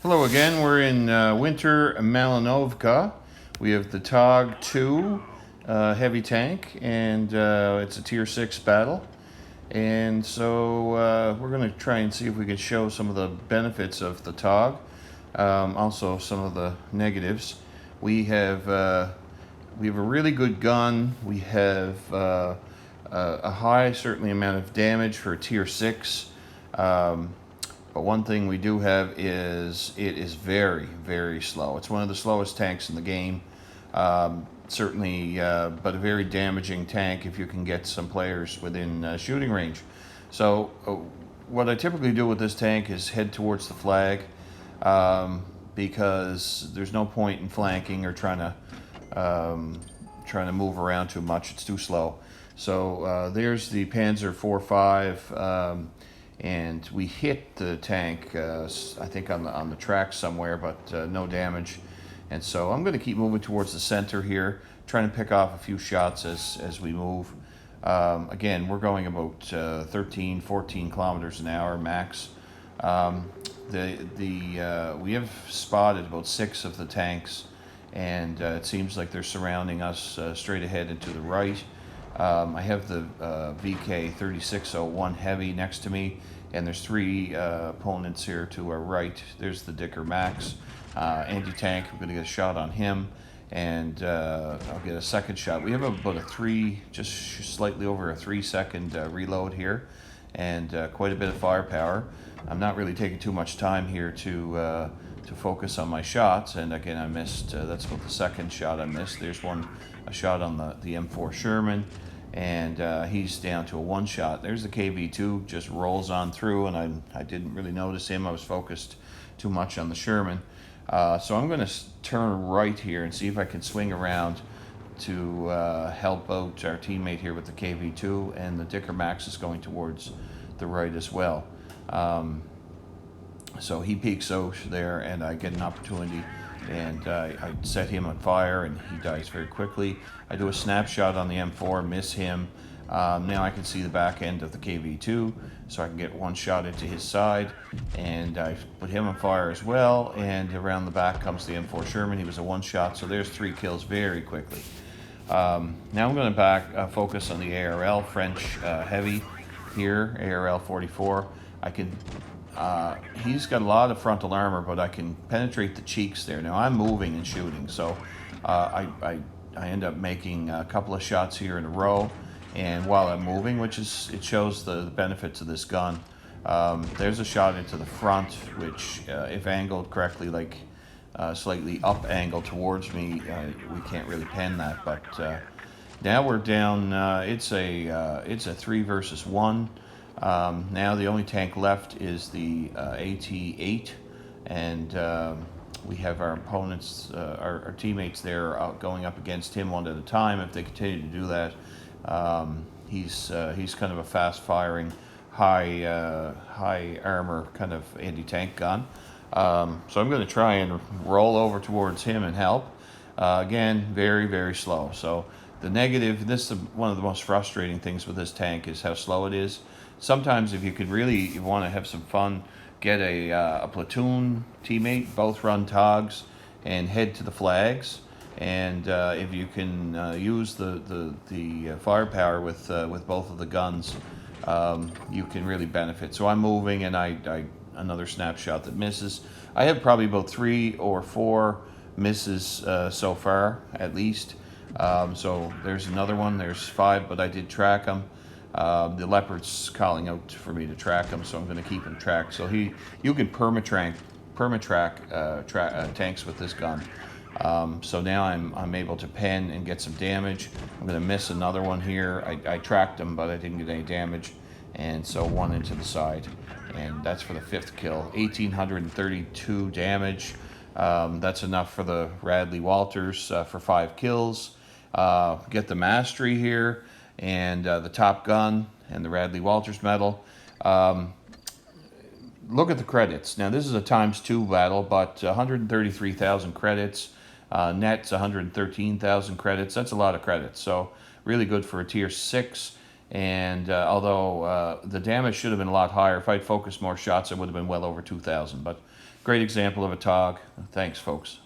Hello again. We're in winter Malinovka. We have the TOG 2 heavy tank, and it's a tier 6 battle. And so we're going to try and see if we can show some of the benefits of the TOG, also some of the negatives. We have a really good gun. We have a high, certainly, amount of damage for a tier 6. But one thing we do have is it is very, very slow. It's one of the slowest tanks in the game. Certainly, but a very damaging tank if you can get some players within shooting range. So what I typically do with this tank is head towards the flag, because there's no point in flanking or trying to move around too much. It's too slow. So there's the Panzer IV-5. And we hit the tank, I think on the track somewhere, but no damage. And so I'm going to keep moving towards the center here, trying to pick off a few shots as we move. Again, we're going about 13, 14 kilometers an hour max. We have spotted about 6 of the tanks, and it seems like they're surrounding us straight ahead and to the right. I have the VK 3601 heavy next to me, and there's 3 opponents here to our right. There's the Dicker Max anti-tank. I'm going to get a shot on him, and I'll get a second shot. We have about just slightly over a 3-second reload here, and quite a bit of firepower. I'm not really taking too much time here to focus on my shots, and again I missed. That's about the second shot I missed. There's a shot on the M4 Sherman, and he's down to a 1 shot. There's the KV2, just rolls on through, and I didn't really notice him. I was focused too much on the Sherman. So I'm going to turn right here and see if I can swing around to help out our teammate here with the KV2, and the Dicker Max is going towards the right as well. So he peeks out there, and I get an opportunity, and I set him on fire, and he dies very quickly. I do a snapshot on the M4, miss him. Now I can see the back end of the KV2, so I can get 1 shot into his side, and I put him on fire as well, and around the back comes the M4 Sherman. He was a 1 shot, so there's 3 kills very quickly. Now I'm going to focus on the ARL French heavy here, ARL 44. He's got a lot of frontal armor, but I can penetrate the cheeks there. Now I'm moving and shooting, so I end up making a couple of shots here in a row, and while I'm moving, it shows the benefits of this gun. There's a shot into the front, which if angled correctly, like slightly up angled towards me, we can't really pen that. But now we're down. It's a 3 versus 1. Now the only tank left is the AT-8, and we have our opponents, our teammates there, going up against him one at a time. If they continue to do that, he's kind of a fast-firing, high armor kind of anti-tank gun. So I'm going to try and roll over towards him and help. Again, very, very slow. So the negative, this is one of the most frustrating things with this tank, is how slow it is. Sometimes if you want to have some fun, get a platoon teammate, both run TOGs, and head to the flags. And if you can use the firepower with both of the guns, you can really benefit. So I'm moving, and I another snapshot that misses. I have probably about 3 or 4 misses so far, at least. So there's another one. There's 5, but I did track them. The Leopard's calling out for me to track him, so I'm going to keep him tracked. So you can perma-track tanks with this gun. So now I'm able to pen and get some damage. I'm going to miss another one here. I tracked him, but I didn't get any damage, and so 1 into the side, and that's for the 5th kill. 1,832 damage. That's enough for the Radley Walters for 5 kills. Get the mastery here, and the Top Gun, and the Radley Walters medal. Look at the credits. Now this is a ×2 battle, but 133,000 credits. Net's 113,000 credits. That's a lot of credits. So really good for a tier 6. And although the damage should have been a lot higher, if I'd focused more shots, it would have been well over 2,000. But Great example of a tog. Thanks, folks.